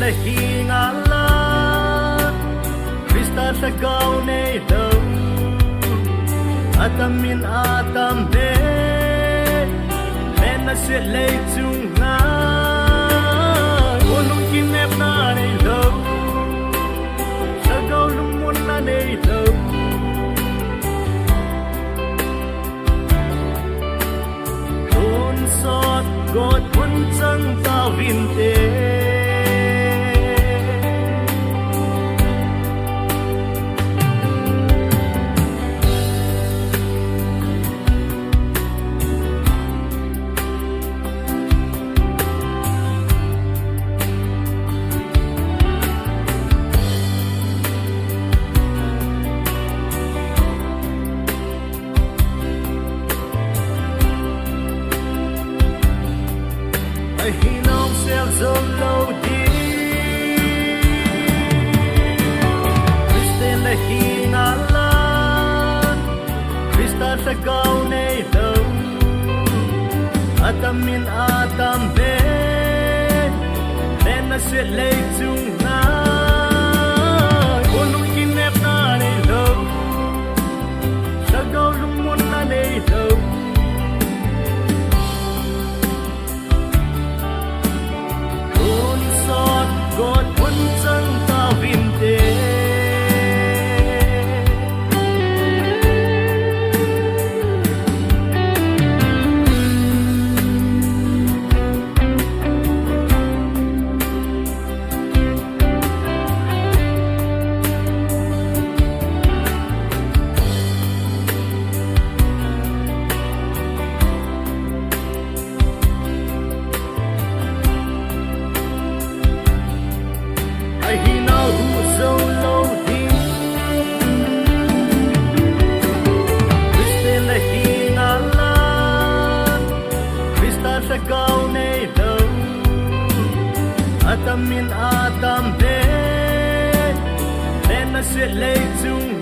là hi ngã la Krista sa gao nei đâu Atamin atam be Ben na suyết lấy chung nga Lung kim nếp na nei đâu Sa gao lung mun na nei đâu Tôn sót gột quân chân tao vin tế He knows himself so low Christine là hi ngã lan Krista sa gao nei đâu Atamin atam be Ben na suyết lấy chung nga Lung kim nếp na nei đâu Sa gao lung mun na nei đâu God quân chân ta vin tế He know who's so low Christine là hi ngã lan Krista sa gao nei đâu Atamin atam be Ben na suyết lấy chung